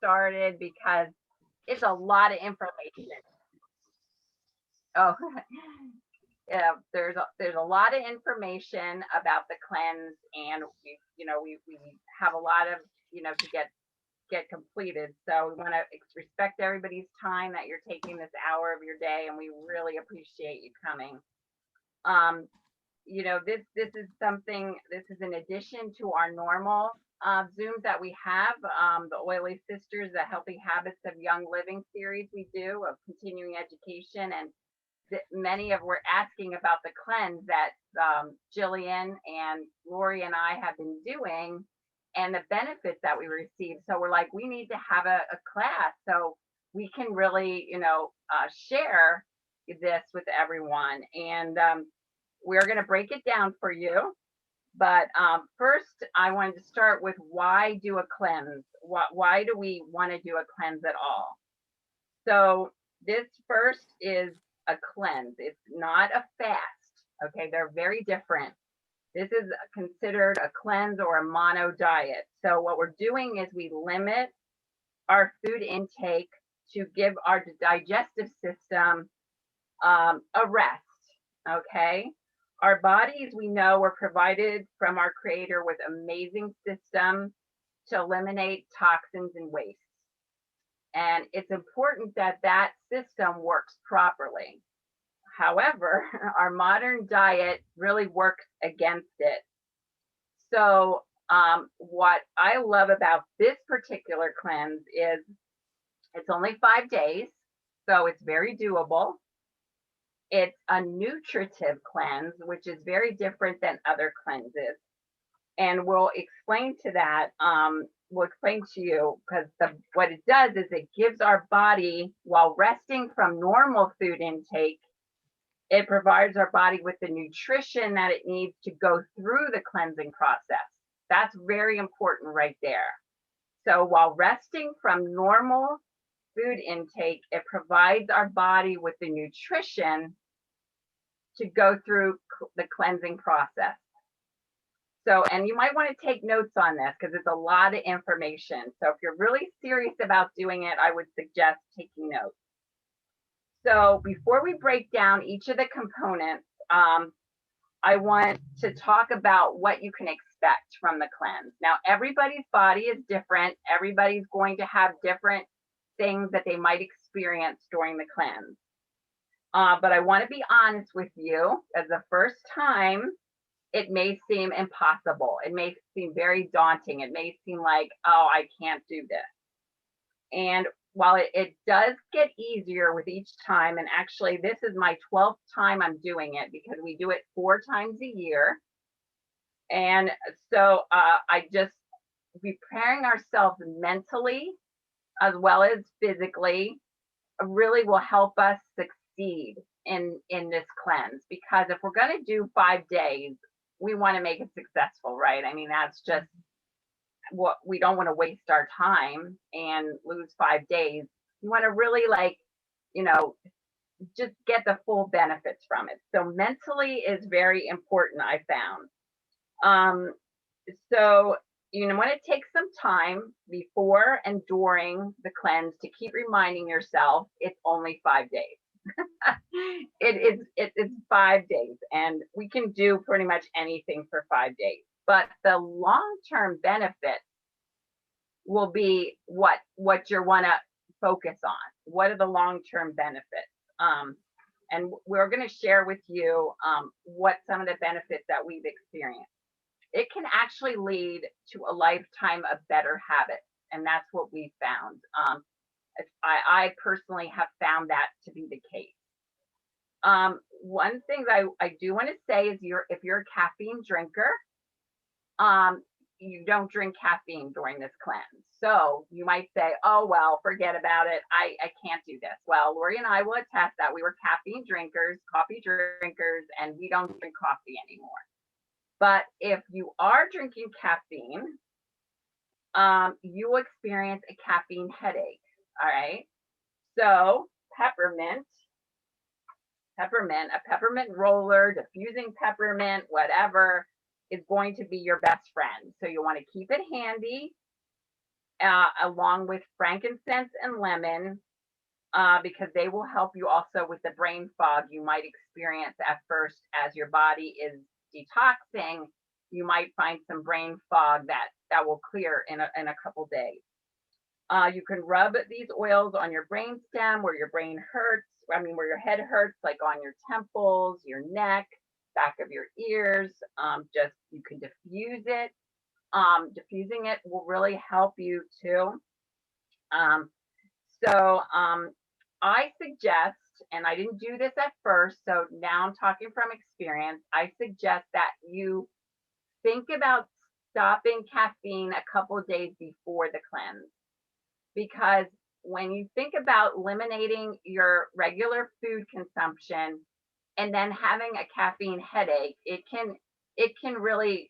started because it's a lot of information. Oh, yeah, there's a lot of information about the cleanse, and we have a lot of to get completed. So we want to respect everybody's time that you're taking this hour of your day, and we really appreciate you coming. Um, this is something. This is in addition to our normal Zooms that we have, the Oily Sisters, the Healthy Habits of Young Living series we do of continuing education, and many of were asking about the cleanse that Jillian and Lori and I have been doing and the benefits that we receive. So we're like, we need to have a class so we can really, share this with everyone. And we're going to break it down for you. But first, I wanted to start with why do a cleanse? Why do we want to do a cleanse at all? So this first is a cleanse. It's not a fast. Okay, they're very different. This is considered a cleanse or a mono diet. So what we're doing is we limit our food intake to give our digestive system a rest. Okay, our bodies, we know, were provided from our Creator with amazing system to eliminate toxins and waste. And it's important that that system works properly. However, our modern diet really works against it. So what I love about this particular cleanse is it's only 5 days, so it's very doable. It's a nutritive cleanse, which is very different than other cleanses. And we'll explain to that. We'll explain to you because what it does is it gives our body, while resting from normal food intake, it provides our body with the nutrition that it needs to go through the cleansing process. That's very important right there. So while resting from normal food intake, it provides our body with the nutrition to go through the cleansing process. So, and you might want to take notes on this because it's a lot of information. So if you're really serious about doing it, I would suggest taking notes. So before we break down each of the components, I want to talk about what you can expect from the cleanse. Now, everybody's body is different. Everybody's going to have different things that they might experience during the cleanse. But I want to be honest with you, as the first time, it may seem impossible. It may seem very daunting. It may seem like, oh, I can't do this. And while it does get easier with each time, and actually this is my 12th time I'm doing it because we do it 4 times a year. And so I just preparing ourselves mentally as well as physically really will help us succeed in this cleanse, because if we're going to do 5 days, we want to make it successful, right? I mean, that's just what we don't want to waste our time and lose 5 days. You want to really just get the full benefits from it. So mentally is very important, I found. So you want to take some time before and during the cleanse to keep reminding yourself it's only 5 days. It's 5 days, and we can do pretty much anything for 5 days. But the long-term benefit will be what you want to focus on. What are the long-term benefits? And we're going to share with you what some of the benefits that we've experienced. It can actually lead to a lifetime of better habits, and that's what we found. I personally have found that to be the case. One thing I do want to say is if you're a caffeine drinker, you don't drink caffeine during this cleanse. So you might say, oh, well, forget about it. I can't do this. Well, Lori and I will attest that we were caffeine drinkers, coffee drinkers, and we don't drink coffee anymore. But if you are drinking caffeine, you will experience a caffeine headache. All right. So a peppermint roller, diffusing peppermint, whatever, is going to be your best friend. So you want to keep it handy. along with frankincense and lemon, because they will help you also with the brain fog you might experience at first as your body is detoxing. You might find some brain fog that will clear in a couple days. You can rub these oils on your brain stem where your brain hurts. I mean, where your head hurts, like on your temples, your neck, back of your ears. Just you can diffuse it. Diffusing it will really help you too. So I suggest, and I didn't do this at first, so now I'm talking from experience. I suggest that you think about stopping caffeine a couple of days before the cleanse, because when you think about eliminating your regular food consumption and then having a caffeine headache, it can really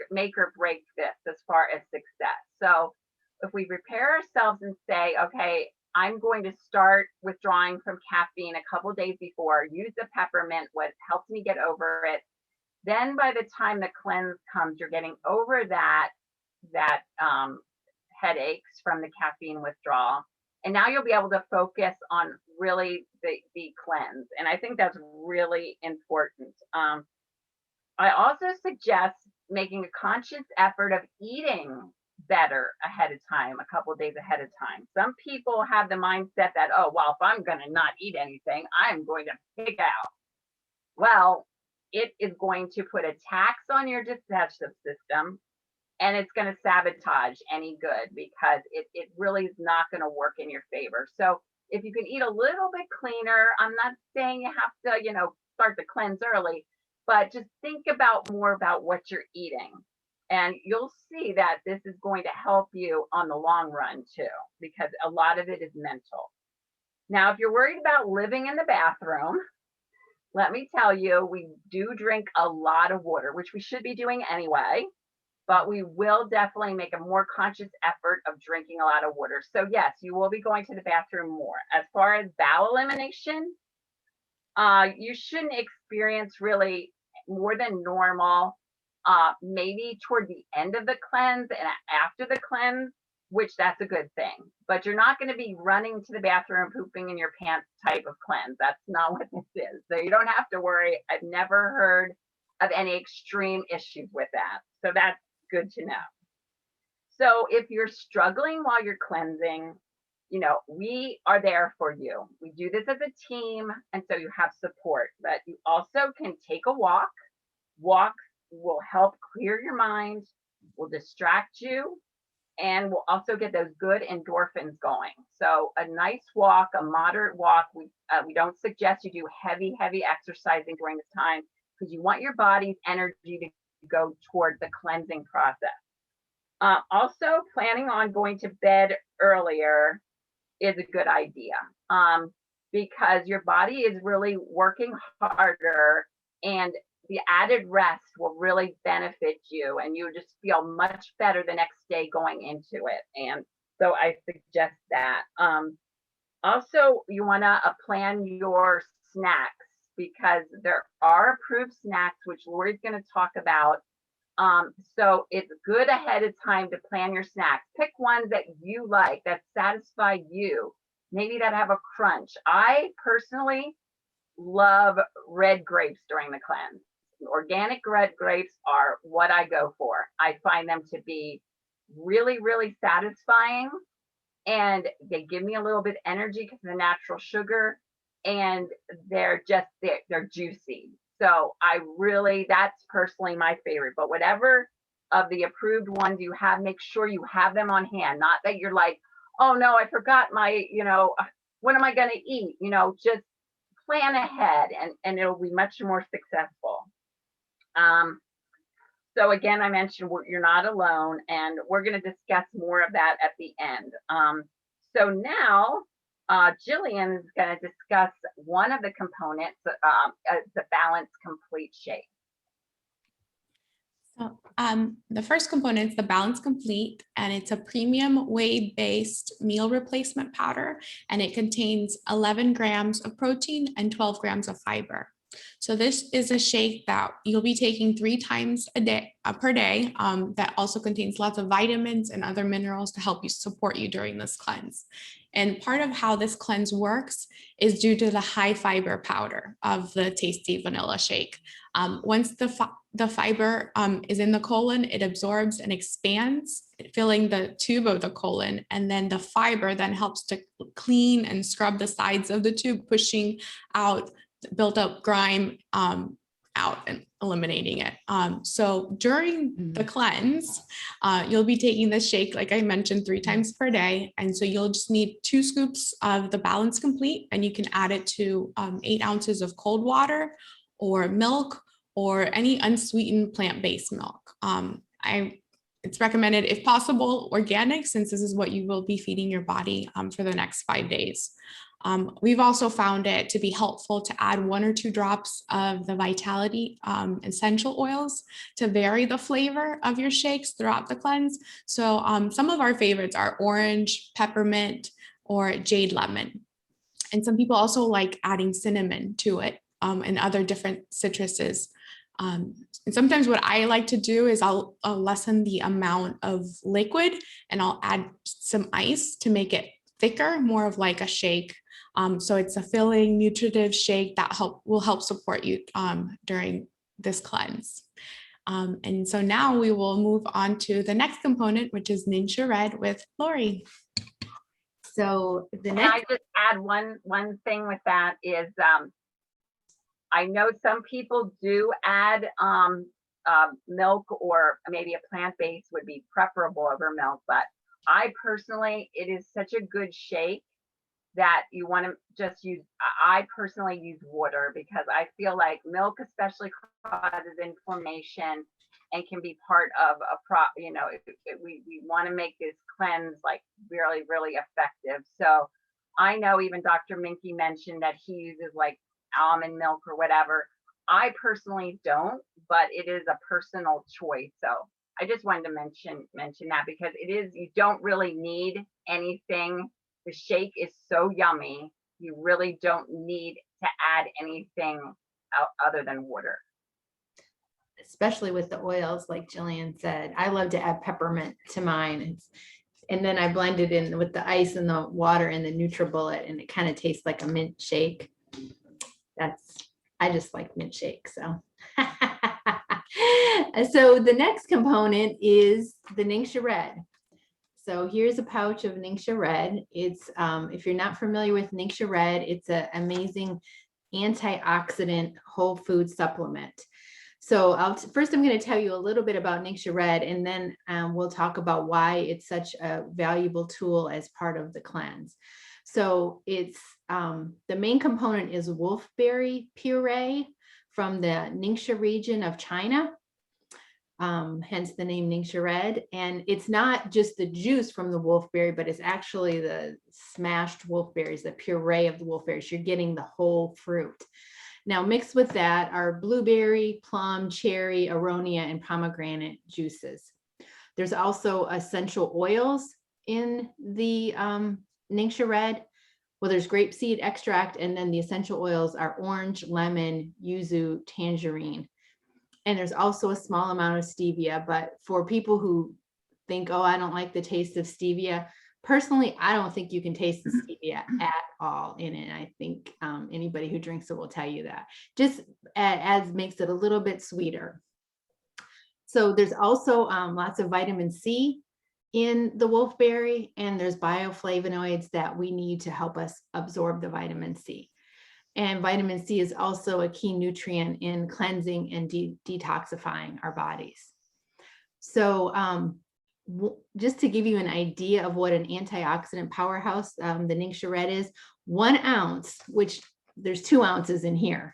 make or break this as far as success. So if we prepare ourselves and say, okay, I'm going to start withdrawing from caffeine a couple of days before, use the peppermint, what helps me get over it. Then by the time the cleanse comes, you're getting over that headaches from the caffeine withdrawal. And now you'll be able to focus on really the cleanse. And I think that's really important. I also suggest making a conscious effort of eating better ahead of time, a couple of days ahead of time. Some people have the mindset that, oh, well, if I'm going to not eat anything, I'm going to pig out. Well, it is going to put a tax on your digestive system, and it's going to sabotage any good because it really is not going to work in your favor. So if you can eat a little bit cleaner, I'm not saying you have to, start the cleanse early, but just think about more about what you're eating. And you'll see that this is going to help you on the long run too, because a lot of it is mental. Now, if you're worried about living in the bathroom, let me tell you, we do drink a lot of water, which we should be doing anyway, but we will definitely make a more conscious effort of drinking a lot of water. So yes, you will be going to the bathroom more. As far as bowel elimination, you shouldn't experience really more than normal, maybe toward the end of the cleanse and after the cleanse, which that's a good thing. But you're not going to be running to the bathroom, pooping in your pants type of cleanse. That's not what this is. So you don't have to worry. I've never heard of any extreme issues with that. So that's good to know. So if you're struggling while you're cleansing, we are there for you. We do this as a team, and so you have support. But you also can take a walk. Walk will help clear your mind, will distract you, and will also get those good endorphins going. So a nice walk, a moderate walk. We don't suggest you do heavy exercising during this time because you want your body's energy to go toward the cleansing process. Also, planning on going to bed earlier is a good idea, because your body is really working harder, and the added rest will really benefit you, and you just feel much better the next day going into it. And so I suggest that. Also, you want to plan your snacks, because there are approved snacks, which Lori's going to talk about. So it's good ahead of time to plan your snacks. Pick ones that you like, that satisfy you, maybe that have a crunch. I personally love red grapes during the cleanse. Organic red grapes are what I go for. I find them to be really, really satisfying, and they give me a little bit of energy because of the natural sugar, and they're juicy. So that's personally my favorite. But whatever of the approved ones you have, make sure you have them on hand. Not that you're like, oh no, I forgot my, what am I going to eat? Just plan ahead, and it'll be much more successful. So again, I mentioned you're not alone, and we're going to discuss more of that at the end. So now, Jillian is going to discuss one of the components, the Balanced Complete Shake. So the first component is the Balanced Complete, and it's a premium whey-based meal replacement powder, and it contains 11 grams of protein and 12 grams of fiber. So this is a shake that you'll be taking 3 times a day per day that also contains lots of vitamins and other minerals to help you support you during this cleanse. And part of how this cleanse works is due to the high fiber powder of the tasty vanilla shake. Once the fiber is in the colon, it absorbs and expands, filling the tube of the colon. And then the fiber then helps to clean and scrub the sides of the tube, pushing out built up grime out and eliminating it. So during the cleanse, you'll be taking this shake, like I mentioned, 3 times per day. And so you'll just need 2 scoops of the Balance Complete, and you can add it to 8 ounces of cold water or milk or any unsweetened plant-based milk. It's recommended, if possible, organic, since this is what you will be feeding your body for the next 5 days. We've also found it to be helpful to add 1 or 2 drops of the Vitality essential oils to vary the flavor of your shakes throughout the cleanse. So some of our favorites are orange, peppermint, or jade lemon. And some people also like adding cinnamon to it and other different citruses. And sometimes what I like to do is I'll lessen the amount of liquid and I'll add some ice to make it thicker, more of like a shake. So it's a filling, nutritive shake that will help support you during this cleanse. And so now we will move on to the next component, which is Ningxia Red with Lori. So the Can next, I just add one thing with that is, I know some people do add milk, or maybe a plant-based would be preferable over milk, but I personally, it is such a good shake that you want to just use, I personally use water, because I feel like milk especially causes inflammation and can be part of we want to make this cleanse like really, really effective. So I know even Dr. Minky mentioned that he uses like almond milk or whatever. I personally don't, but it is a personal choice. So I just wanted to mention that, because it is, you don't really need anything. The shake is so yummy. You really don't need to add anything other than water. especially with the oils, like Jillian said, I love to add peppermint to mine. And then I blend it in with the ice and the water and the NutriBullet, and it kind of tastes like a mint shake. I just like mint shake. So, so the next component is the Ningxia Red. So here's a pouch of Ningxia Red. It's, if you're not familiar with Ningxia Red, it's an amazing antioxidant whole food supplement. So first I'm going to tell you a little bit about Ningxia Red, and then we'll talk about why it's such a valuable tool as part of the cleanse. So it's, the main component is wolfberry puree from the Ningxia region of China. Hence the name Ningxia Red. And it's not just the juice from the wolfberry, but it's actually the smashed wolfberries, the puree of the wolfberries. You're getting the whole fruit. Now mixed with that are blueberry, plum, cherry, aronia, and pomegranate juices. There's also essential oils in the Ningxia Red. Well, there's grapeseed extract, and then the essential oils are orange, lemon, yuzu, tangerine. And there's also a small amount of stevia, but for people who think, oh, I don't like the taste of stevia, personally, I don't think you can taste the stevia at all in it. I think anybody who drinks it will tell you that. Just as makes it a little bit sweeter. So there's also lots of vitamin C in the wolfberry, and there's bioflavonoids that we need to help us absorb the vitamin C. And vitamin C is also a key nutrient in cleansing and detoxifying our bodies. So just to give you an idea of what an antioxidant powerhouse the Ningxia Red is, 1 ounce, which there's 2 ounces in here,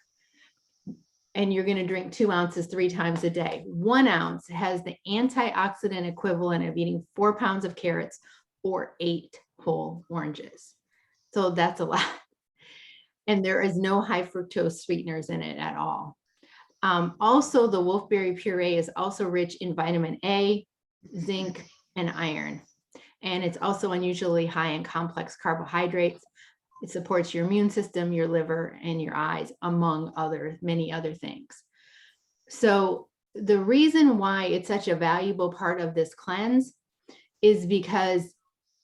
and you're going to drink 2 ounces 3 times a day. 1 ounce has the antioxidant equivalent of eating 4 pounds of carrots or 8 whole oranges. So that's a lot. And there is no high fructose sweeteners in it at all. Also, the wolfberry puree is also rich in vitamin A, zinc, and iron. And it's also unusually high in complex carbohydrates, It supports your immune system, your liver, and your eyes, among many other things. So the reason why it's such a valuable part of this cleanse is because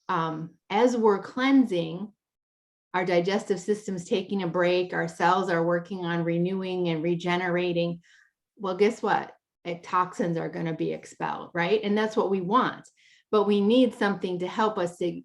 as we're cleansing, our digestive system's taking a break, our cells are working on renewing and regenerating. Well, guess what? Toxins are going to be expelled, right? And that's what we want. But we need something to help us to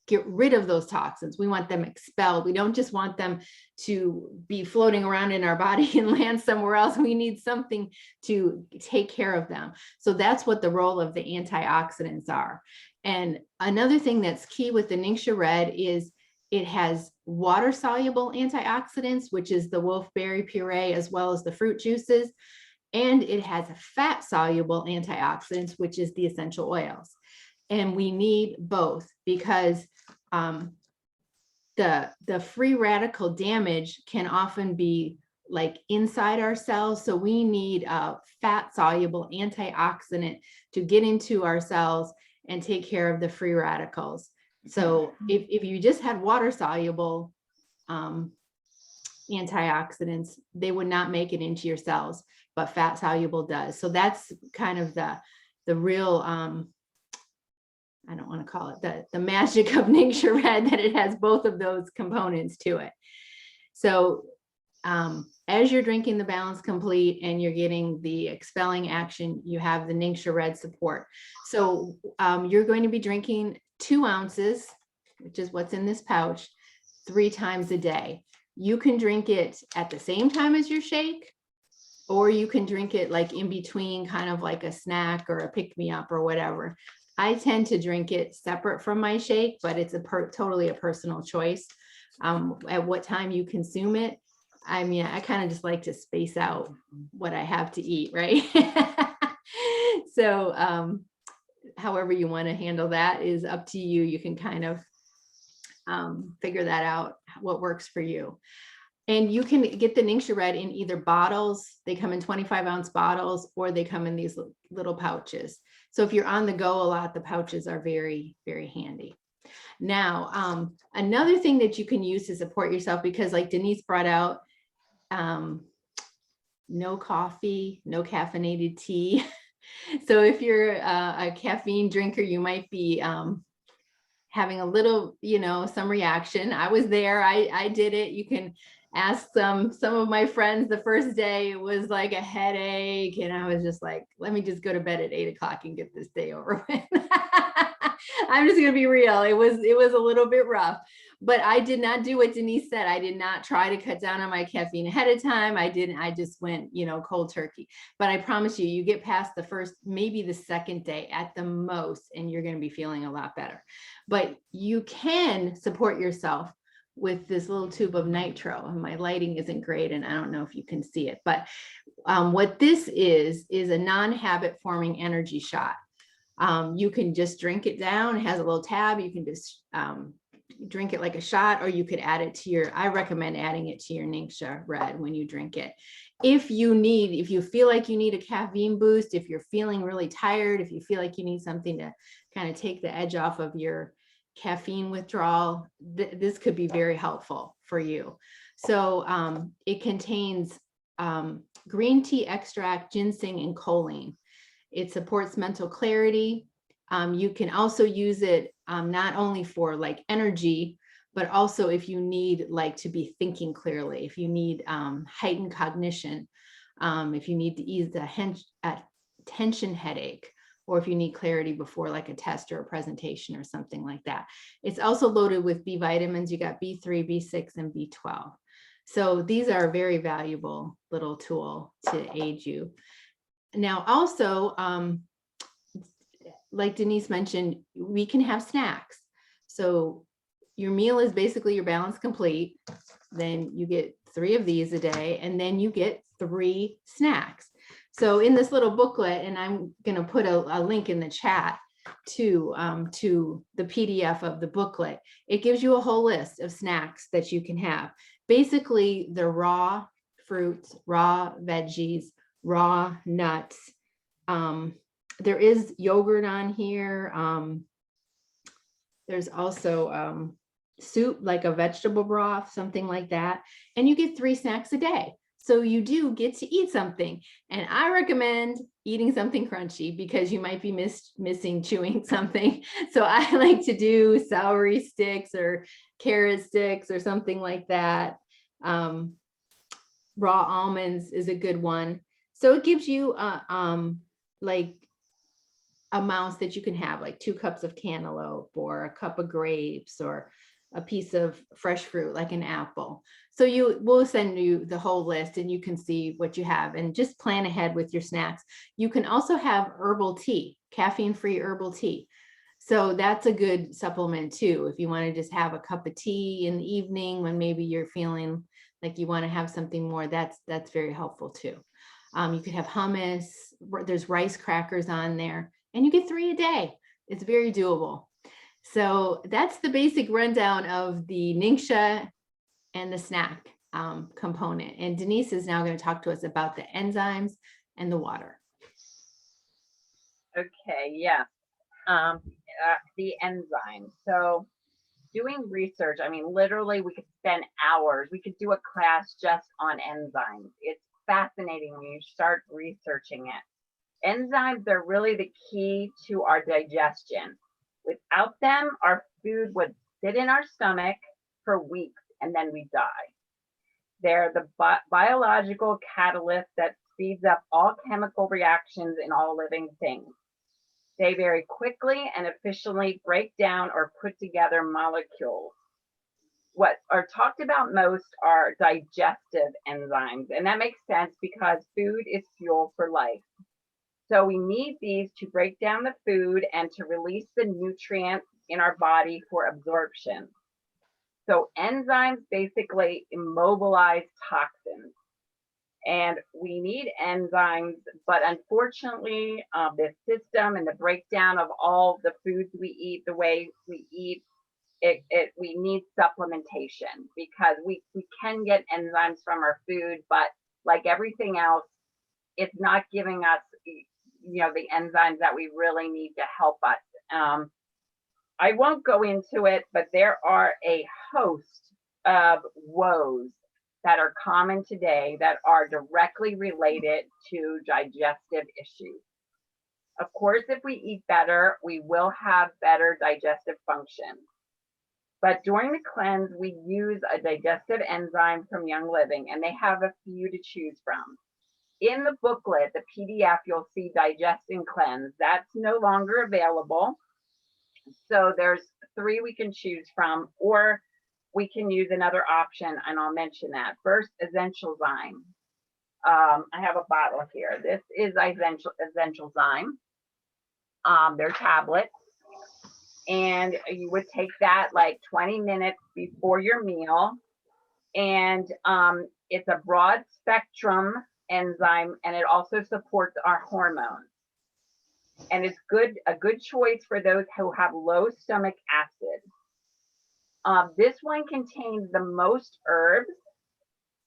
get rid of those toxins. We want them expelled. We don't just want them to be floating around in our body and land somewhere else. We need something to take care of them. So that's what the role of the antioxidants are. And another thing that's key with the Ningxia Red is it has water-soluble antioxidants, which is the wolfberry puree, as well as the fruit juices. And it has fat-soluble antioxidants, which is the essential oils. And we need both because the free radical damage can often be like inside our cells. So we need a fat-soluble antioxidant to get into our cells and take care of the free radicals. So if you just had water-soluble antioxidants, they would not make it into your cells, but fat soluble does. So that's kind of the real, I don't want to call it the magic of Ningxia Red, that it has both of those components to it. So as you're drinking the Balance Complete and you're getting the expelling action, you have the Ningxia Red support. So you're going to be drinking 2 ounces, which is what's in this pouch, 3 times a day. You can drink it at the same time as your shake, or you can drink it like in between, kind of like a snack or a pick-me-up or whatever. I tend to drink it separate from my shake, but it's totally a personal choice at what time you consume it. I mean, I kind of just like to space out what I have to eat, right? So however you want to handle that is up to you. You can kind of figure that out, what works for you. And you can get the Ningxia Red in either bottles. They come in 25-ounce bottles, or they come in these little pouches. So if you're on the go a lot, the pouches are very, very handy. Now, another thing that you can use to support yourself, because like Denise brought out, no coffee, no caffeinated tea. So if you're a caffeine drinker, you might be having a little, some reaction. I was there. I did it. You can ask some of my friends. The first day it was like a headache, and I was just like, let me just go to bed at 8 o'clock and get this day over with. I'm just gonna be real. It was a little bit rough, but I did not do what Denise said. I did not try to cut down on my caffeine ahead of time. I just went, cold turkey. But I promise you, you get past the first, maybe the second day at the most, and you're going to be feeling a lot better. But you can support yourself with this little tube of nitro. And my lighting isn't great, and I don't know if you can see it, but what this is a non-habit forming energy shot. You can just drink it down. It has a little tab. You can just drink it like a shot, or you could add it to I recommend adding it to your Ningxia Red when you drink it. If you feel like you need a caffeine boost, if you're feeling really tired, if you feel like you need something to kind of take the edge off of your caffeine withdrawal, this could be very helpful for you. So it contains green tea extract, ginseng, and choline. It supports mental clarity. You can also use it not only for like energy, but also if you need like to be thinking clearly, if you need heightened cognition, if you need to ease the tension headache, or if you need clarity before like a test or a presentation or something like that. It's also loaded with B vitamins. You got B3, B6, and B12. So these are a very valuable little tool to aid you. Now, also, like Denise mentioned, we can have snacks. So your meal is basically your Balance Complete. Then you get 3 of these a day, and then you get 3 snacks. So in this little booklet, and I'm going to put a link in the chat to the PDF of the booklet, it gives you a whole list of snacks that you can have. Basically, the raw fruits, raw veggies, raw nuts. There is yogurt on here. There's also soup, like a vegetable broth, something like that. And you get 3 snacks a day. So you do get to eat something. And I recommend eating something crunchy because you might be missing chewing something. So I like to do celery sticks or carrot sticks or something like that. Raw almonds is a good one. So it gives you like amounts that you can have, like 2 cups of cantaloupe or a cup of grapes or a piece of fresh fruit like an apple. So we'll send you the whole list and you can see what you have and just plan ahead with your snacks. You can also have herbal tea, caffeine-free herbal tea. So that's a good supplement too. If you want to just have a cup of tea in the evening when maybe you're feeling like you want to have something more, that's very helpful too. You could have hummus, there's rice crackers on there, and you get 3 a day. It's very doable. So that's the basic rundown of the Ningxia and the snack component. And Denise is now going to talk to us about the enzymes and the water. Okay, yeah. The enzymes. So doing research, I mean, literally we could spend hours. We could do a class just on enzymes. It's fascinating when you start researching it. Enzymes are really the key to our digestion. Without them, our food would sit in our stomach for weeks and then we die. They're the biological catalyst that speeds up all chemical reactions in all living things. They very quickly and efficiently break down or put together molecules. What are talked about most are digestive enzymes, and that makes sense because food is fuel for life. So we need these to break down the food and to release the nutrients in our body for absorption. So enzymes basically immobilize toxins. And we need enzymes, but unfortunately, the system and the breakdown of all the foods we eat, the way we eat, we need supplementation because we can get enzymes from our food, but like everything else, it's not giving us, the enzymes that we really need to help us. I won't go into it, but there are a host of woes that are common today that are directly related to digestive issues. Of course, if we eat better, we will have better digestive function. But during the cleanse, we use a digestive enzyme from Young Living, and they have a few to choose from. In the booklet, the PDF, you'll see Digest and Cleanse. That's no longer available. So there's 3 we can choose from, or we can use another option, and I'll mention that. First, Essential Zyme. I have a bottle here. This is Essential Zyme. They're tablets. And you would take that like 20 minutes before your meal. And it's a broad spectrum enzyme, and it also supports our hormones. And it's a good choice for those who have low stomach acid. This one contains the most herbs,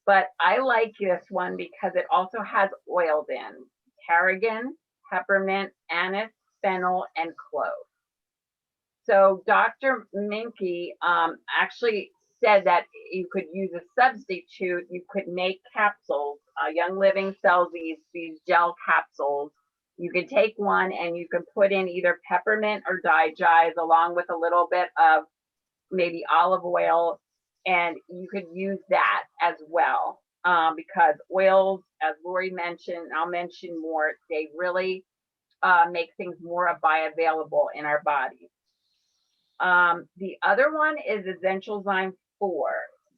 but I like this one because it also has oils in tarragon, peppermint, anise, fennel, and clove. So Dr. Minke actually said that you could use a substitute. You could make capsules. Young Living sells these gel capsules. You could take one and you can put in either peppermint or digest along with a little bit of maybe olive oil, and you could use that as well because oils, as Lori mentioned, I'll mention more, they really make things more bioavailable in our bodies. The other one is Essential Zyme 4.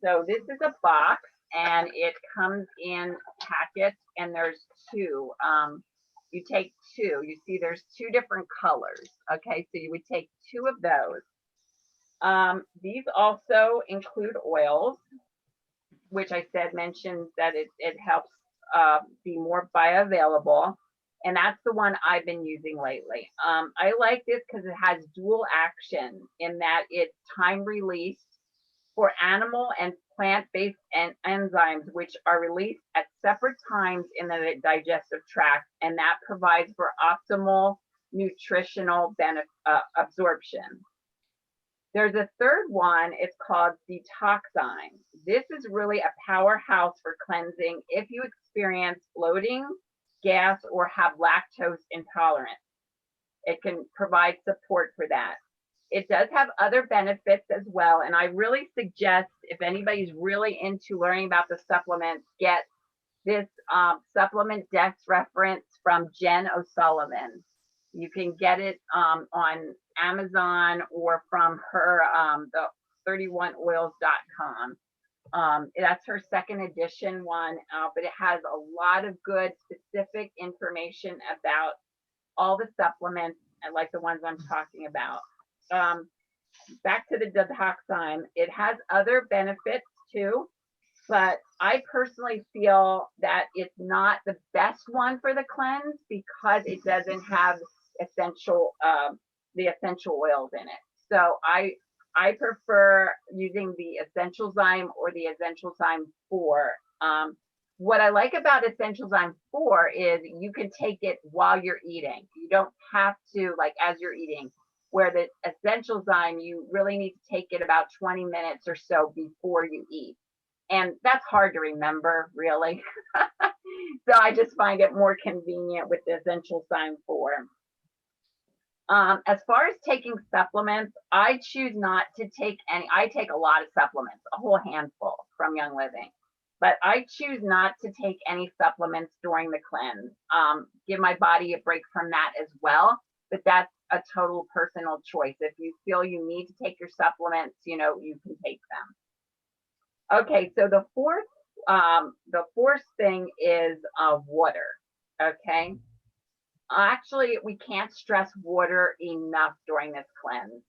So this is a box and it comes in packets, and there's 2. You take 2. You see there's 2 different colors. Okay, so you would take 2 of those. These also include oils, which I mentioned that it helps be more bioavailable. And that's the one I've been using lately. I like this because it has dual action in that it's time released for animal and plant-based enzymes, which are released at separate times in the digestive tract, and that provides for optimal nutritional absorption. There's a third one. It's called Detoxing. This is really a powerhouse for cleansing if you experience bloating, gas, or have lactose intolerance. It can provide support for that. It does have other benefits as well. And I really suggest if anybody's really into learning about the supplements, get this supplement desk reference from Jen O'Sullivan. You can get it on Amazon or from her, the 31oils.com. That's her second edition one, but it has a lot of good specific information about all the supplements, like the ones I'm talking about. Back to the Detoxing, it has other benefits too, but I personally feel that it's not the best one for the cleanse because it doesn't have the essential oils in it. So I prefer using the Essential Zyme or the Essential Zyme 4. What I like about Essential Zyme 4 is you can take it while you're eating. You don't have to, like, as you're eating, where the Essential Zyme, you really need to take it about 20 minutes or so before you eat. And that's hard to remember, really. So I just find it more convenient with the Essential Zyme 4. As far as taking supplements, I choose not to take any. I take a lot of supplements, a whole handful from Young Living, but I choose not to take any supplements during the cleanse. Give my body a break from that as well, but that's a total personal choice. If you feel you need to take your supplements, you can take them. Okay, so the fourth thing is water. Okay. Actually, we can't stress water enough during this cleanse.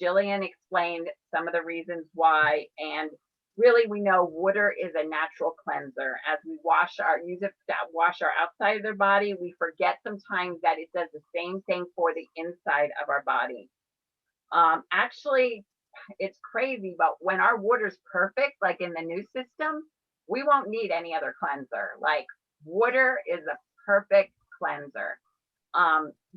Jillian explained some of the reasons why, and really we know water is a natural cleanser. As we wash our outside of their body, we forget sometimes that it does the same thing for the inside of our body. Actually, it's crazy, but when our water's perfect, like in the new system, we won't need any other cleanser. Like, water is a perfect cleanser.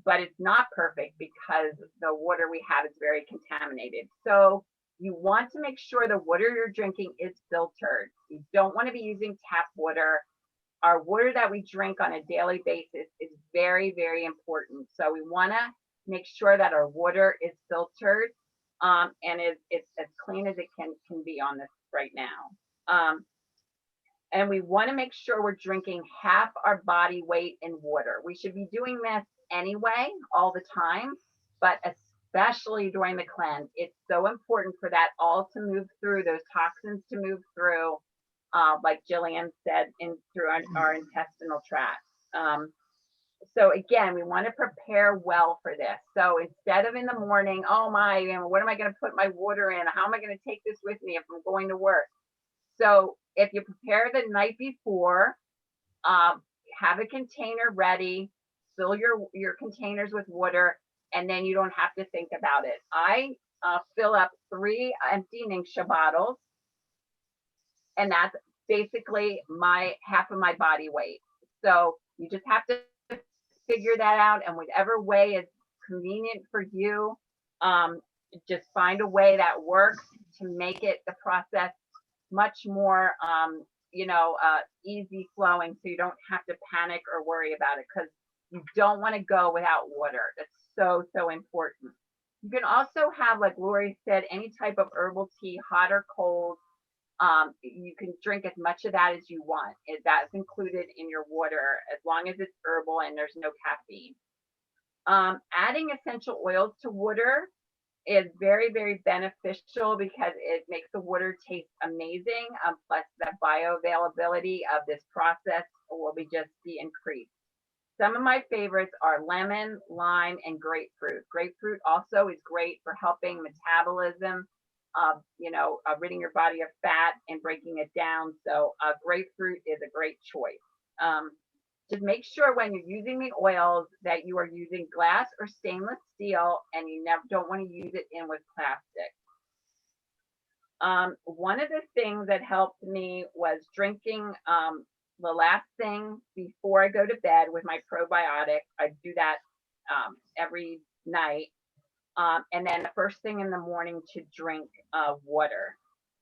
But it's not perfect because the water we have is very contaminated. So you want to make sure the water you're drinking is filtered. You don't want to be using tap water. Our water that we drink on a daily basis is very, very important. So we want to make sure that our water is filtered and it's as clean as it can be on this right now. And we want to make sure we're drinking half our body weight in water. We should be doing this anyway, all the time, but especially during the cleanse. It's so important for that all to move through, those toxins to move through, like Jillian said, through our intestinal tract. So again, we want to prepare well for this. So instead of in the morning, oh my, what am I going to put my water in? How am I going to take this with me if I'm going to work? So if you prepare the night before, have a container ready, fill your containers with water, and then you don't have to think about it. I fill up 3 empty Ningxia bottles, and that's basically half of my body weight. So you just have to figure that out, and whatever way is convenient for you, just find a way that works to make it the process much more easy flowing, so you don't have to panic or worry about it, because you don't want to go without water. That's so important. You can also have, like Lori said, any type of herbal tea, hot or cold. You can drink as much of that as you want. That's included in your water as long as it's herbal and there's no caffeine. Adding essential oils to water is very, very beneficial because it makes the water taste amazing. Plus, the bioavailability of this process will be increased. Some of my favorites are lemon, lime, and grapefruit. Grapefruit also is great for helping metabolism, ridding your body of fat and breaking it down. So grapefruit is a great choice. Just make sure when you're using the oils that you are using glass or stainless steel, and you don't want to use it in with plastic. One of the things that helped me was drinking the last thing before I go to bed with my probiotic. I do that every night. And then the first thing in the morning to drink water.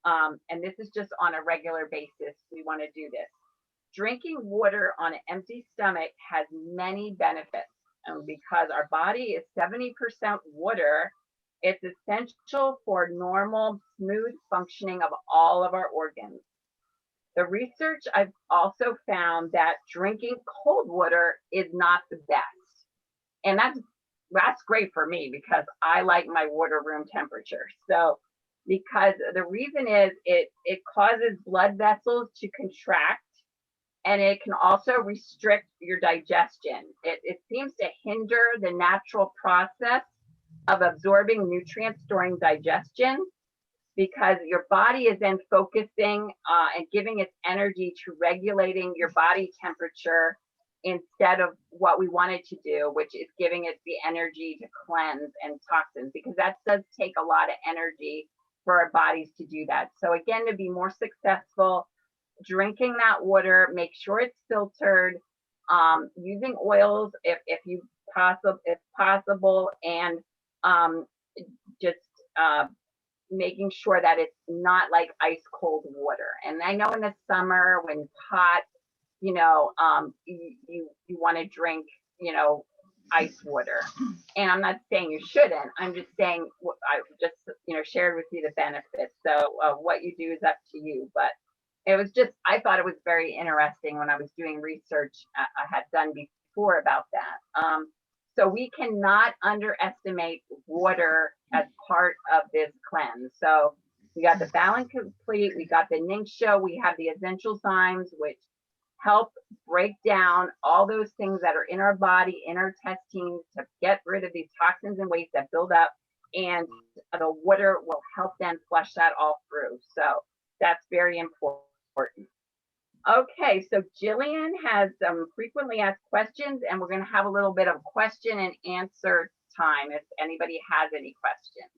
And this is just on a regular basis. We want to do this. Drinking water on an empty stomach has many benefits. And because our body is 70% water, it's essential for normal, smooth functioning of all of our organs. The research I've also found that drinking cold water is not the best. And that's great for me because I like my water room temperature. So because the reason is it causes blood vessels to contract, and it can also restrict your digestion. It seems to hinder the natural process of absorbing nutrients during digestion, because your body is then focusing and giving its energy to regulating your body temperature instead of what we want it to do, which is giving it the energy to cleanse and toxins, because that does take a lot of energy for our bodies to do that. So again, to be more successful, drinking that water, make sure it's filtered, using oils if possible, and just making sure that it's not like ice cold water. And I know in the summer when it's hot, you want to drink, ice water. And I'm not saying you shouldn't. I'm just saying I just, shared with you the benefits. So what you do is up to you. But it was just, I thought it was very interesting when I was doing research I had done before about that. So we cannot underestimate water as part of this cleanse. So we got the Balance Complete, we got the Ningxia, we have the essential enzymes, which help break down all those things that are in our body, in our intestines, to get rid of these toxins and waste that build up. And the water will help them flush that all through. So that's very important. Okay, so Jillian has some frequently asked questions, and we're going to have a little bit of question and answer time if anybody has any questions.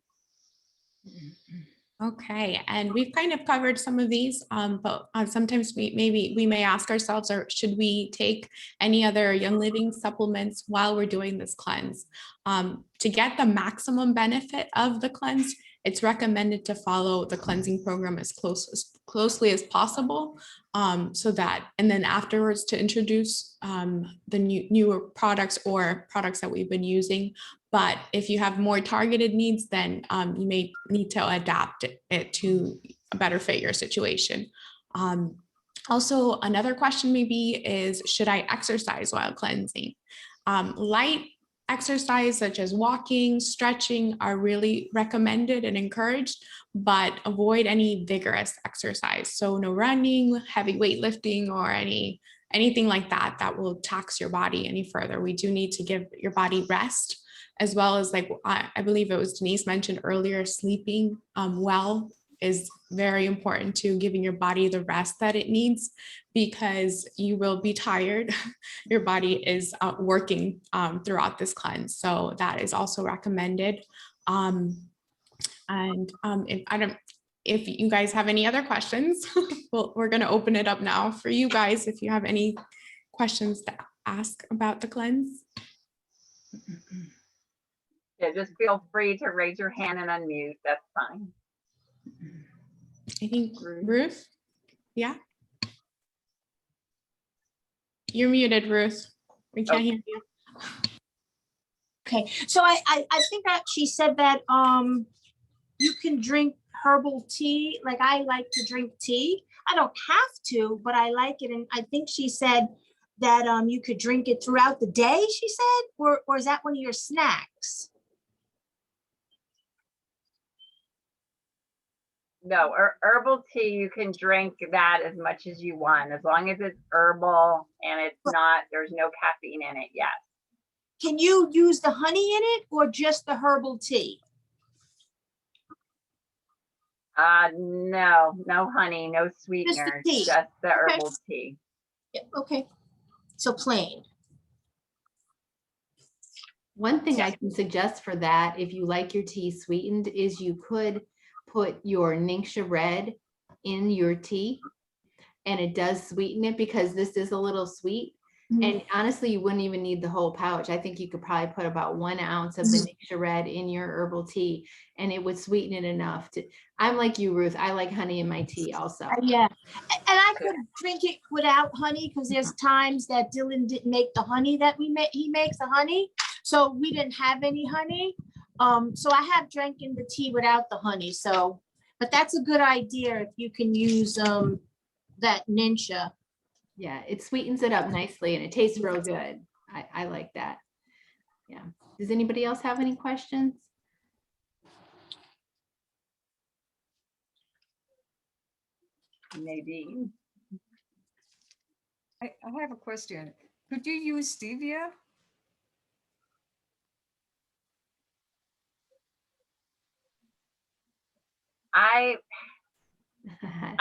Okay, and we've kind of covered some of these, but sometimes we may ask ourselves, or should we take any other Young Living supplements while we're doing this cleanse? To get the maximum benefit of the cleanse, it's recommended to follow the cleansing program as closely as possible, so that, and then afterwards to introduce the newer products or products that we've been using. But if you have more targeted needs, then you may need to adapt it to better fit your situation. Also, another question maybe is, should I exercise while cleansing? Light exercise such as walking, stretching are really recommended and encouraged, but avoid any vigorous exercise. So no running, heavy weightlifting, or anything like that that will tax your body any further. We do need to give your body rest, as well as, like I believe it was Denise mentioned earlier, sleeping well is very important to giving your body the rest that it needs, because you will be tired. Your body is working throughout this cleanse. So that is also recommended. If you guys have any other questions, we're going to open it up now for you guys if you have any questions to ask about the cleanse. Yeah, just feel free to raise your hand and unmute. That's fine. I think Ruth, yeah. You're muted, Ruth. We can't hear you. Okay, so I think that she said that you can drink herbal tea. Like, I like to drink tea. I don't have to, but I like it. And I think she said that you could drink it throughout the day, she said, or is that one of your snacks? No, herbal tea, you can drink that as much as you want, as long as it's herbal and it's not, there's no caffeine in it. Yes. Can you use the honey in it or just the herbal tea? No honey, no sweeteners, just the herbal tea. Yeah, okay. So plain. One thing I can suggest for that, if you like your tea sweetened, is you could put your Ningxia Red in your tea, and it does sweeten it because this is a little sweet. And honestly, you wouldn't even need the whole pouch. I think you could probably put about 1 ounce of the Ningxia Red in your herbal tea, and it would sweeten it enough to. I'm like you, Ruth. I like honey in my tea also. Yeah, and I could drink it without honey because there's times that Dylan didn't make the honey that he makes the honey, so we didn't have any honey. So I have drank in the tea without the honey. So, but that's a good idea if you can use that Ningxia. Yeah, it sweetens it up nicely and it tastes real good. I like that. Yeah. Does anybody else have any questions? Nadine. I have a question. Could you use stevia?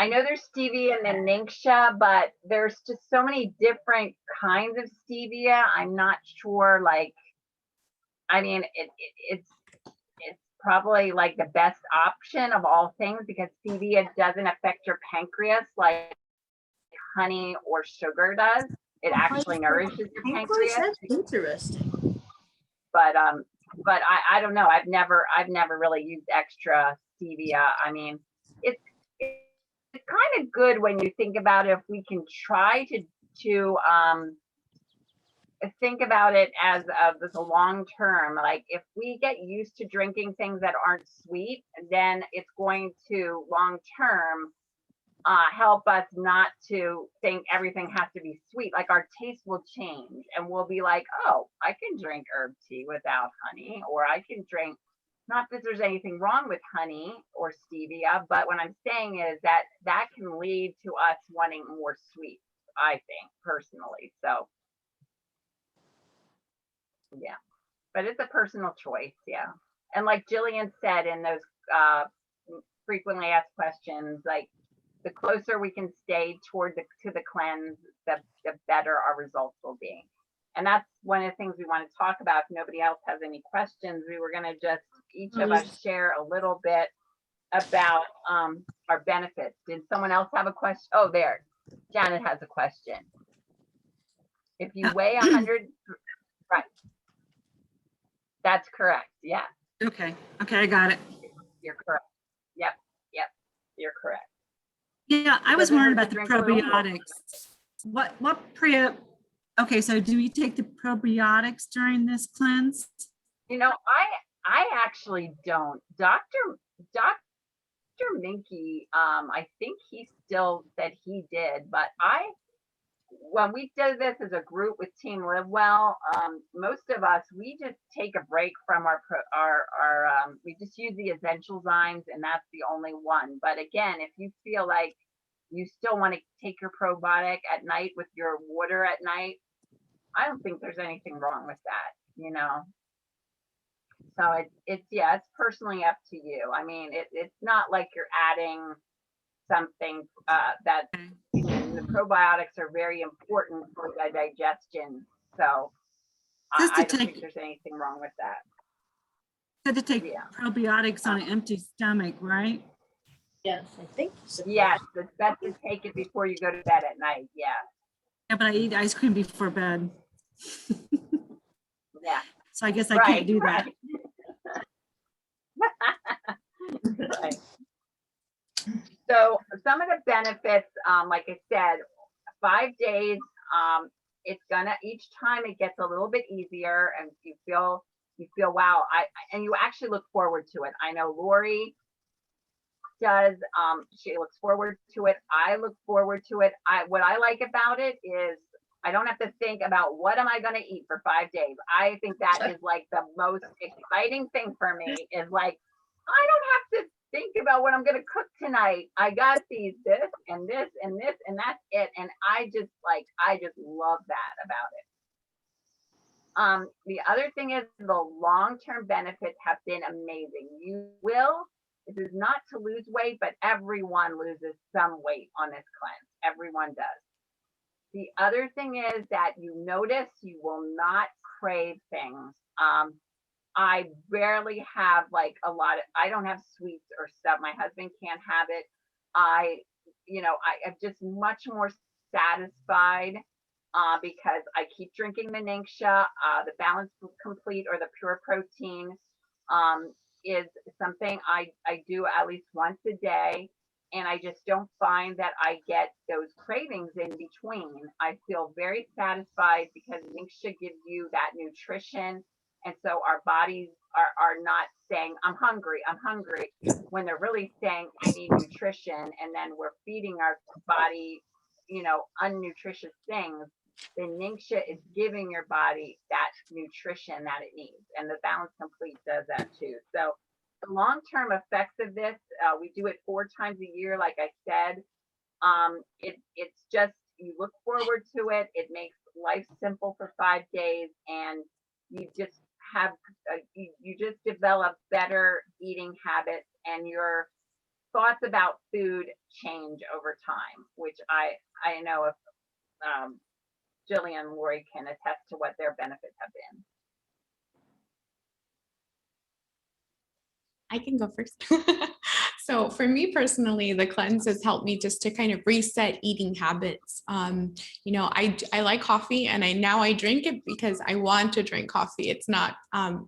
I know there's stevia and then Ningxia, but there's just so many different kinds of stevia. I'm not sure, like, I mean, it's probably like the best option of all things because stevia doesn't affect your pancreas like honey or sugar does. It actually nourishes your pancreas. That's interesting. But I don't know. I've never really used extra stevia. I mean, it's kind of good when you think about it. If we can try to think about it as a long term, like if we get used to drinking things that aren't sweet, then it's going to long term help us not to think everything has to be sweet. Like our taste will change and we'll be like, oh, I can drink herb tea without honey, or I can drink, not that there's anything wrong with honey or stevia, but what I'm saying is that that can lead to us wanting more sweet, I think, personally. So yeah, but it's a personal choice. Yeah. And like Jillian said in those frequently asked questions, like the closer we can stay toward to the cleanse, the better our results will be. And that's one of the things we want to talk about. If nobody else has any questions, we were going to just each of us share a little bit about our benefits. Did someone else have a question? Oh, there, Janet has a question. If you weigh 100, right? That's correct. Yeah. Okay, I got it. You're correct. Yep. You're correct. Yeah, I was Doesn't wondering hurt to about the drink a little more. probiotics. Okay, so do we take the probiotics during this cleanse? You know, I actually don't. Dr. Minky, I think he still said he did, but when we did this as a group with Team Live Well, most of us, we just take a break from we just use the essential enzymes and that's the only one. But again, if you feel like you still want to take your probiotic at night with your water at night, I don't think there's anything wrong with that, you know? So it's personally up to you. I mean, it's not like you're adding something that the probiotics are very important for the digestion. So I don't think there's anything wrong with that. So to take probiotics on an empty stomach, right? Yes, I think so. Yes, it's best to take it before you go to bed at night. Yeah. Yeah, but I eat ice cream before bed. Yeah. So I guess I can't do that. Right. So some of the benefits, like I said, 5 days, it's gonna, each time it gets a little bit easier and you feel wow, and you actually look forward to it. I know Lori does, she looks forward to it. I look forward to it. What I like about it is I don't have to think about what am I going to eat for 5 days. I think that is like the most exciting thing for me is like, I don't have to think about what I'm going to cook tonight. I got these, this and this and this, and that's it. And I just love that about it. The other thing is the long-term benefits have been amazing. This is not to lose weight, but everyone loses some weight on this cleanse. Everyone does. The other thing is that you notice you will not crave things. I rarely have like I don't have sweets or stuff. My husband can't have it. I'm just much more satisfied because I keep drinking the Ningxia. The Balance Complete or the Pure Protein is something I do at least once a day. And I just don't find that I get those cravings in between. I feel very satisfied because Ningxia gives you that nutrition. And so our bodies are not saying, I'm hungry, when they're really saying, I need nutrition. And then we're feeding our body, unnutritious things. The Ningxia is giving your body that nutrition that it needs. And the Balance Complete does that too. So the long-term effects of this, we do it 4 times a year, like I said. It's just, you look forward to it. It makes life simple for 5 days, and you just have, you just develop better eating habits, and your thoughts about food change over time, which I know if Jillian and Lori can attest to what their benefits have been. I can go first. So for me personally, the cleanse has helped me just to kind of reset eating habits. I like coffee, and now I drink it because I want to drink coffee. It's not, I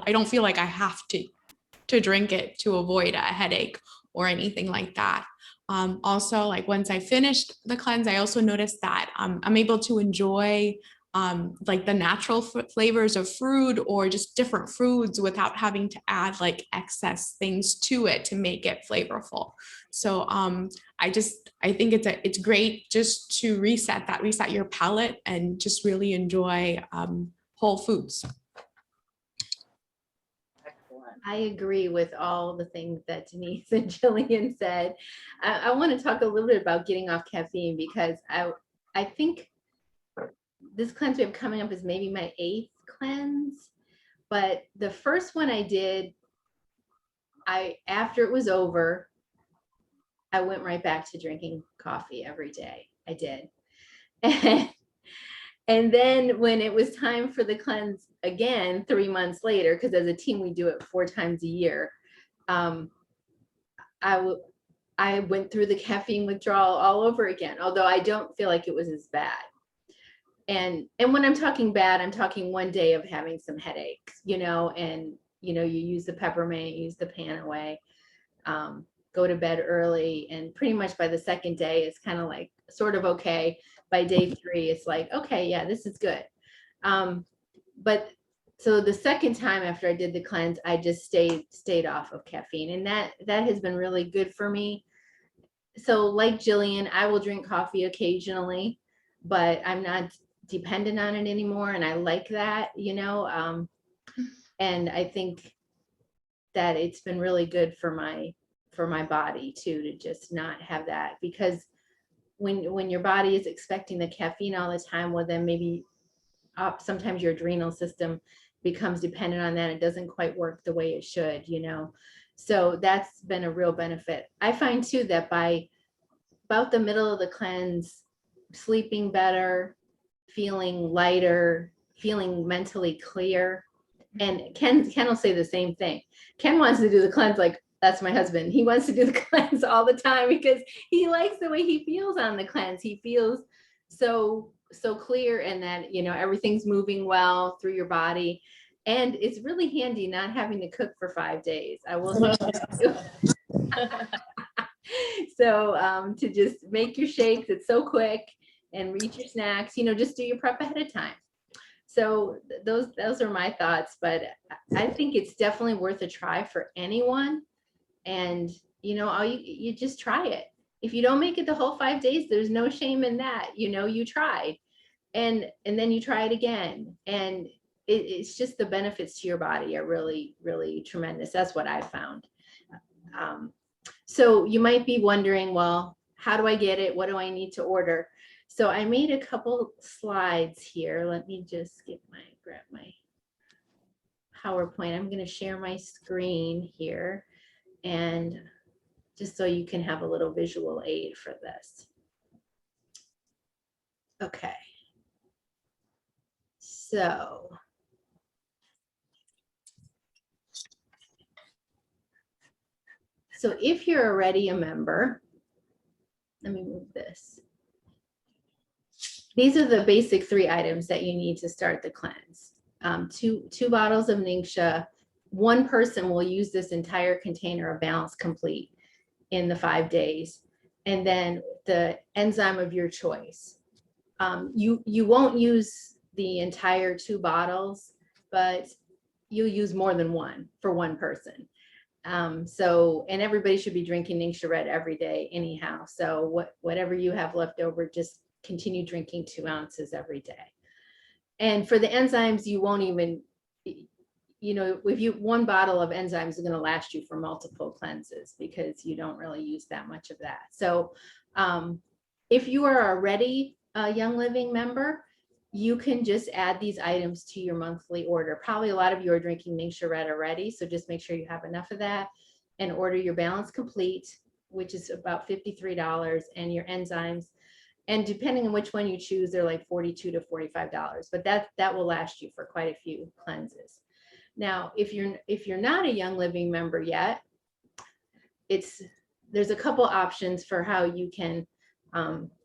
don't feel like I have to drink it to avoid a headache or anything like that. Also, like once I finished the cleanse, I also noticed that I'm able to enjoy like the natural flavors of fruit or just different foods without having to add like excess things to it to make it flavorful. So I think it's great just to reset your palate and just really enjoy whole foods. Excellent. I agree with all the things that Denise and Jillian said. I want to talk a little bit about getting off caffeine, because I think this cleanse we have coming up is maybe my 8th cleanse, but the first one I did, after it was over, I went right back to drinking coffee every day. I did. And then when it was time for the cleanse again, 3 months later, because as a team we do it 4 times a year, I went through the caffeine withdrawal all over again, although I don't feel like it was as bad. And when I'm talking bad, I'm talking 1 day of having some headaches, and you use the peppermint, use the pan away, go to bed early, and pretty much by the 2nd day, it's kind of like sort of okay. By day 3, it's like, okay, yeah, this is good. But so the 2nd time after I did the cleanse, I just stayed off of caffeine, and that has been really good for me. So like Jillian, I will drink coffee occasionally, but I'm not dependent on it anymore, and I like that, and I think that it's been really good for my body too, to just not have that, because when your body is expecting the caffeine all the time, well then maybe sometimes your adrenal system becomes dependent on that. It doesn't quite work the way it should, so that's been a real benefit. I find too that by about the middle of the cleanse, sleeping better, feeling lighter, feeling mentally clear. And Ken will say the same thing. Ken wants to do the cleanse, like, that's my husband. He wants to do the cleanse all the time because he likes the way he feels on the cleanse. He feels so clear, and that, everything's moving well through your body. And it's really handy not having to cook for 5 days. I will say. So to just make your shakes, it's so quick, and reach your snacks, just do your prep ahead of time. So those are my thoughts, but I think it's definitely worth a try for anyone. And you just try it. If you don't make it the whole 5 days, there's no shame in that. You tried, and then you try it again, and it's just the benefits to your body are really, really tremendous. That's what I found. So you might be wondering, well, how do I get it? What do I need to order? So I made a couple slides here. Let me just grab my PowerPoint. I'm going to share my screen here, and just so you can have a little visual aid for this. Okay. So if you're already a member, let me move this. these are the basic 3 items that you need to start the cleanse. Two bottles of Ningxia. One person will use this entire container of Balance Complete in the 5 days. And then the enzyme of your choice. You won't use the entire 2 bottles, but you'll use more than one for one person. So, and everybody should be drinking Ningxia Red every day anyhow. So whatever you have left over, just continue drinking 2 ounces every day. And for the enzymes, you won't even, you know, if 1 bottle of enzymes is going to last you for multiple cleanses because you don't really use that much of that. So if you are already a Young Living member, you can just add these items to your monthly order. Probably a lot of you are drinking Ningxia Red already, so just make sure you have enough of that and order your Balance Complete, which is about $53, and your enzymes. And depending on which one you choose, they're like $42 to $45, but that will last you for quite a few cleanses. Now, if you're not a Young Living member yet, there's a couple options for how you can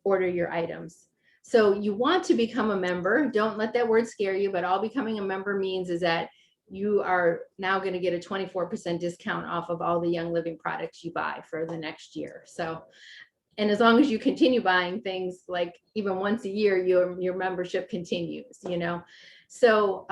order your items. So you want to become a member. Don't let that word scare you, but all becoming a member means is that you are now going to get a 24% discount off of all the Young Living products you buy for the next year. So, and as long as you continue buying things like even once a year, your membership continues, you know. So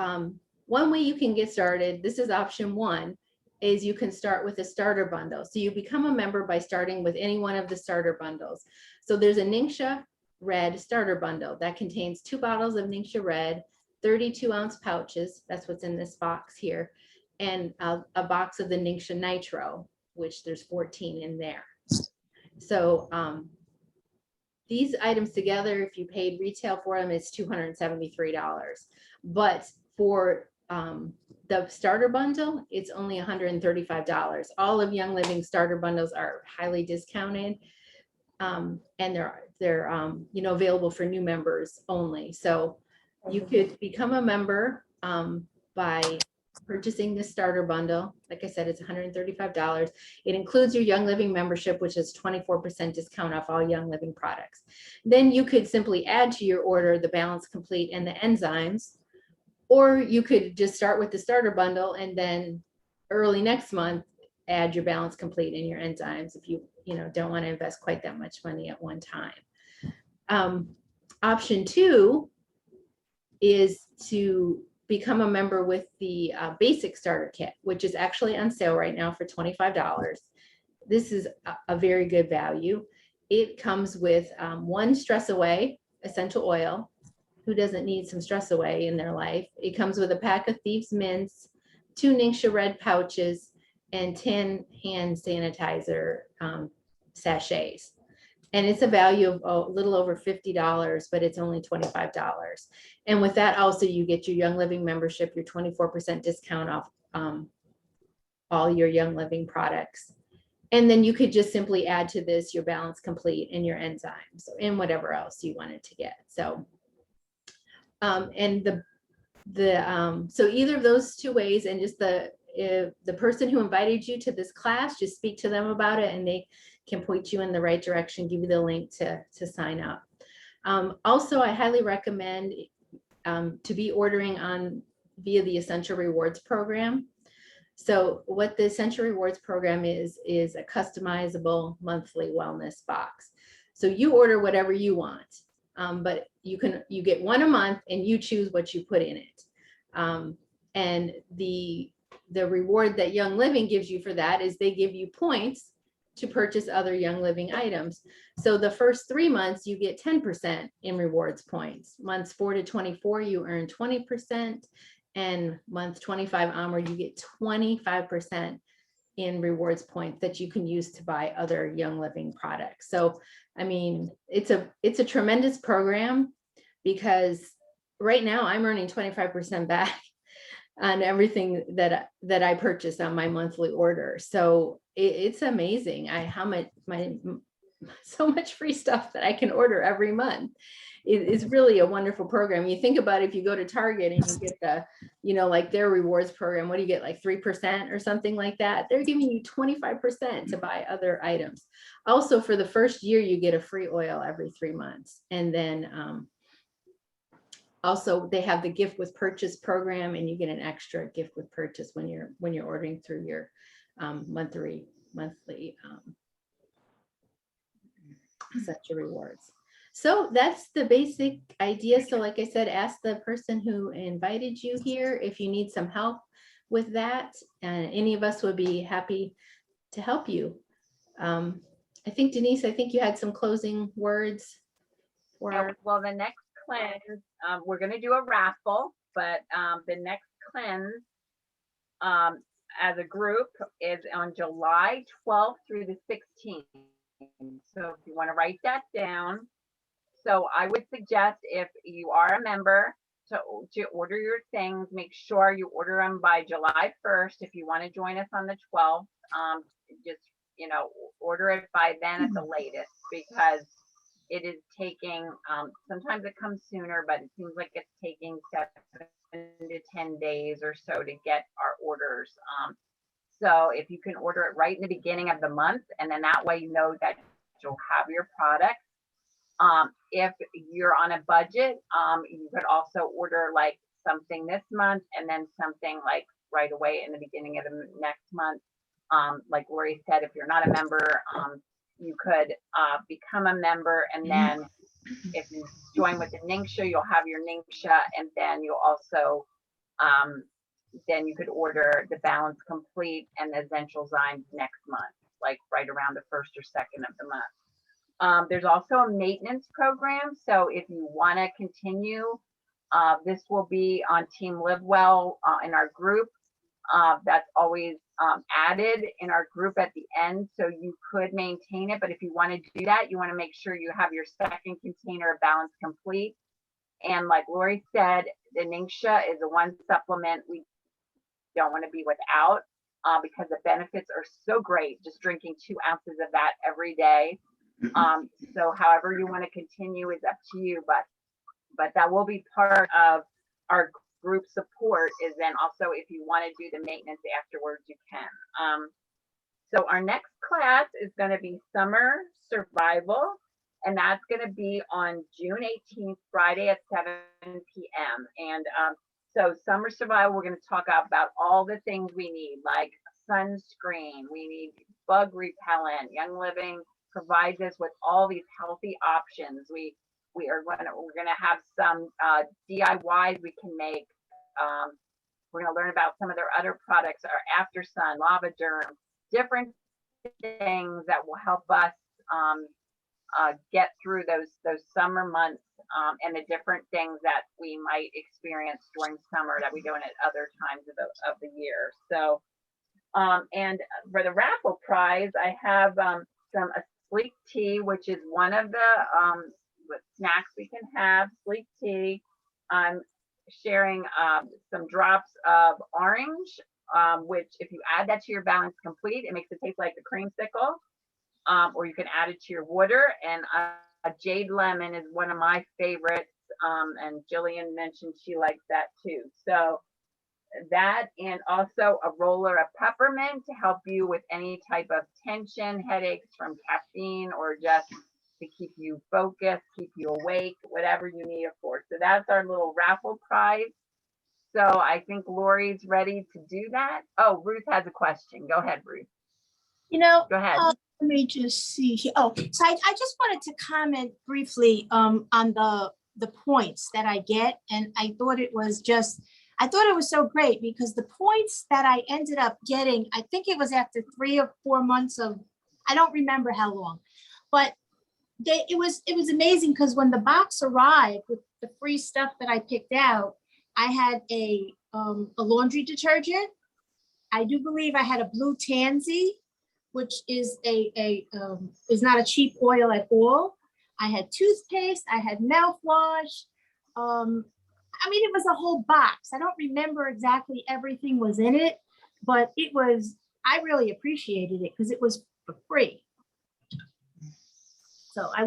one way you can get started, this is option 1, is you can start with a starter bundle. So you become a member by starting with any one of the starter bundles. So there's a Ningxia Red starter bundle that contains 2 bottles of Ningxia Red, 32-ounce pouches, that's what's in this box here, and a box of the Ningxia Nitro, which there's 14 in there. So these items together, if you paid retail for them, it's $273. But for the starter bundle, it's only $135. All of Young Living starter bundles are highly discounted, and they're you know, available for new members only. So you could become a member by purchasing the starter bundle. Like I said, it's $135. It includes your Young Living membership, which is 24% discount off all Young Living products. Then you could simply add to your order the Balance Complete and the enzymes, or you could just start with the starter bundle and then early next month add your Balance Complete and your enzymes if you don't want to invest quite that much money at one time. Option 2 is to become a member with the basic starter kit, which is actually on sale right now for $25. This is a very good value. It comes with 1 Stress Away essential oil. Who doesn't need some stress away in their life? It comes with a pack of Thieves Mints, 2 Ningxia Red pouches, and 10 hand sanitizer sachets. And it's a value of a little over $50, but it's only $25. And with that, also you get your Young Living membership, your 24% discount off all your Young Living products. And then you could just simply add to this your Balance Complete and your enzymes and whatever else you wanted to get. So, and so either of those 2 ways, and just the person who invited you to this class, just speak to them about it and they can point you in the right direction, give you the link to sign up. Also, I highly recommend to be ordering via the Essential Rewards program. So what the Essential Rewards program is a customizable monthly wellness box. So you order whatever you want, but you get 1 a month and you choose what you put in it. And the reward that Young Living gives you for that is they give you points to purchase other Young Living items. So the first 3 months you get 10% in rewards points. Months 4 to 24 you earn 20%, and month 25 onward you get 25% in rewards points that you can use to buy other Young Living products. So I mean, it's a tremendous program, because right now I'm earning 25% back on everything that I purchase on my monthly order. So it's amazing so much free stuff that I can order every month. It's really a wonderful program. You think about it, if you go to Target and you get like their rewards program, what do you get, like 3% or something like that? They're giving you 25% to buy other items. Also, for the first year, you get a free oil every 3 months. And then Also, they have the gift with purchase program, and you get an extra gift with purchase when you're ordering through your monthly set your rewards. So that's the basic idea. So like I said, ask the person who invited you here if you need some help with that, and any of us would be happy to help you. I think Denise, I think you had some closing words for our. Well, the next cleanse, we're going to do a raffle, but the next cleanse as a group is on July 12th through the 16th. So if you want to write that down. So I would suggest, if you are a member, to order your things, make sure you order them by July 1st. If you want to join us on the 12th, just, order it by then at the latest, because it is taking, sometimes it comes sooner, but it seems like it's taking 7 to 10 days or so to get our orders. So if you can order it right in the beginning of the month, and then that way you know that you'll have your product. If you're on a budget, you could also order like something this month and then something like right away in the beginning of the next month. Like Lori said, if you're not a member, you could become a member, and then if you join with the Ningxia, you'll have your Ningxia, and then you'll also then you could order the Balance Complete and the Essential Zymes next month, like right around the 1st or 2nd of the month. There's also a maintenance program. So if you want to continue, this will be on Team Live Well in our group. That's always added in our group at the end. So you could maintain it. But if you want to do that, you want to make sure you have your second container of Balance Complete. And like Lori said, the Ningxia is the one supplement we don't want to be without, because the benefits are so great. Just drinking 2 ounces of that every day. So however you want to continue is up to you, but that will be part of our group support. Is then also, if you want to do the maintenance afterwards, you can. So our next class is going to be Summer Survival, and that's going to be on June 18th, Friday at 7 p.m. And so Summer Survival, we're going to talk about all the things we need, like sunscreen, we need bug repellent. Young Living provides us with all these healthy options. We're going to have some DIYs we can make. We're going to learn about some of their other products, our After Sun, Lava Derm, different things that will help us get through those summer months, and the different things that we might experience during summer that we don't at other times of the year. So, and for the raffle prize, I have a Sleek Tea, which is one of the snacks we can have. Sleek Tea. I'm sharing some drops of orange, which if you add that to your Balance Complete, it makes it taste like a creamsicle. Or you can add it to your water. And a jade lemon is one of my favorites. And Jillian mentioned she likes that too. So that, and also a roller of peppermint to help you with any type of tension, headaches from caffeine, or just to keep you focused, keep you awake, whatever you need it for. So that's our little raffle prize. So I think Lori's ready to do that. Oh, Ruth has a question. Go ahead, Ruth. Go ahead. Let me just see here. Oh, so I just wanted to comment briefly on the points that I get. And I thought it was so great, because the points that I ended up getting, I think it was after 3 or 4 months of, I don't remember how long, but it was amazing, because when the box arrived with the free stuff that I picked out, I had a laundry detergent. I do believe I had a blue tansy, which is is not a cheap oil at all. I had toothpaste, I had mouthwash. I mean, it was a whole box. I don't remember exactly everything was in it, but I really appreciated it because it was for free. So I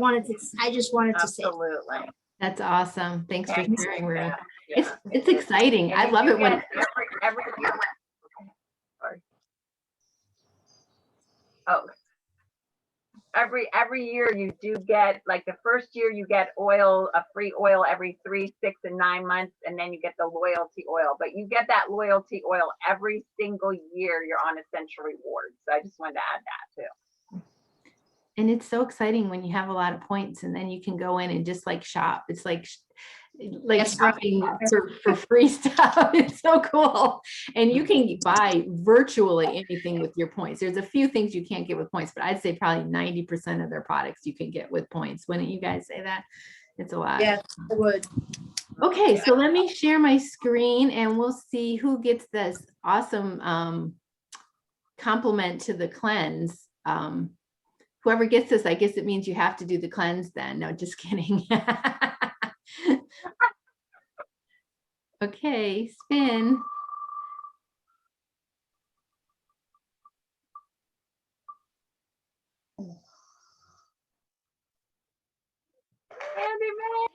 just wanted to say. Absolutely. That's awesome. Thanks for sharing, Ruth. Yeah. It's exciting. I love it when every sorry. Oh, every year you do get, like the first year you get oil, a free oil every 3, 6, and 9 months, and then you get the loyalty oil. But you get that loyalty oil every single year you're on Essential Rewards. So I just wanted to add that too. And it's so exciting when you have a lot of points and then you can go in and just like shop. It's like That's right. shopping for free stuff. It's so cool. And you can buy virtually anything with your points. There's a few things you can't get with points, but I'd say probably 90% of their products you can get with points. Wouldn't you guys say that? It's a lot. Yes, I would. Okay, so let me share my screen and we'll see who gets this awesome compliment to the cleanse. Whoever gets this, I guess it means you have to do the cleanse then. No, just kidding. Okay, spin.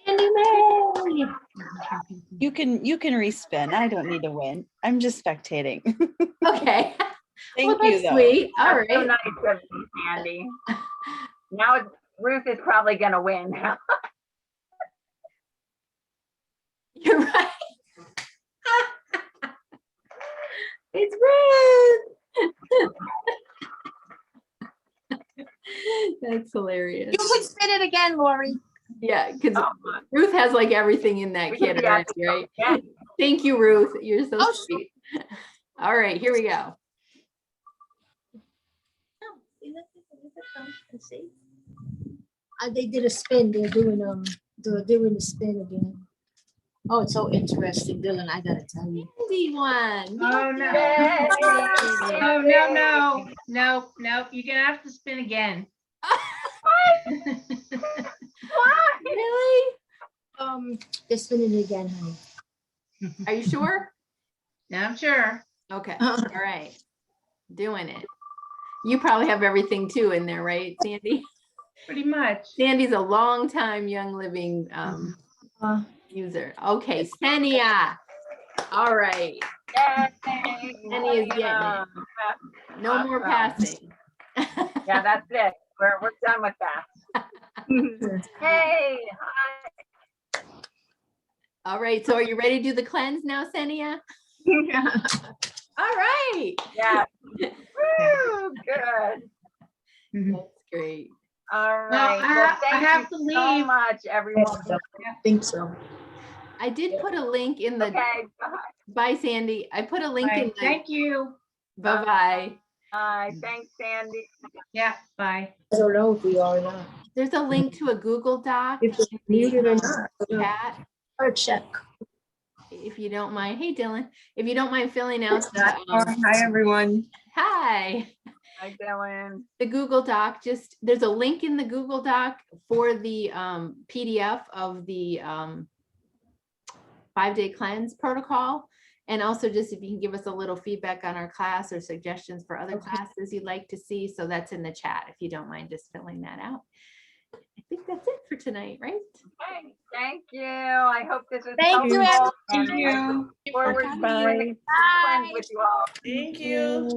Andy May. You can respin. I don't need to win. I'm just spectating. Okay. Thank Well, you that's though. sweet. All That's so right. nice of you, Sandy. Now Ruth is probably gonna win now. You're right. It's Ruth. That's hilarious. You can spin it again, Lori. Yeah, because Oh, Ruth has like everything in that we kit can already, get- right? yeah. Thank you, Ruth. You're so Oh, sweet. All right, here we go. They did a spin. They're doing the spin again. Oh, it's so interesting, Dylan. I gotta tell you. Andy won. Oh, no. Yay! Oh, no. Nope. You're gonna have to spin again. Really? They're spinning it again, honey. Are you sure? Now I'm sure. Okay. All right. Doing it. You probably have everything too in there, right, Sandy? Pretty much. Sandy's a long time Young Living user. Okay, Senia. All right. Yay! Penny is getting it. No more Awesome. passing. Yeah, that's it. We're done with that. Hey, hi. All right. So are you ready to do the cleanse now, Senia? All right. Yeah. Woo, good. That's great. All Well, right. Well, I have thank to you so leave. much, everyone. I think so. I did put a link in the, Okay. bye, Sandy. I put a link in Right, the, thank you. bye-bye. Bye. Thanks, Sandy. Yeah, bye. I don't know if we are or not. There's a link to a Google Doc If it's muted or not. chat. Or check. If you don't mind. Hey, Dylan, if you don't mind filling out the, Hi, everyone. hi. Hi, Dylan. The Google Doc, just, there's a link in the Google Doc for the PDF of the 5-day cleanse protocol. And also just if you can give us a little feedback on our class or suggestions for other classes you'd like to see. So that's in the chat, if you don't mind just filling that out. I think that's it for tonight, right? Okay. Thank you. I hope this was Thank you, helpful. Thank and I you. look forward to Bye. doing the cleanse with you all. Thank you.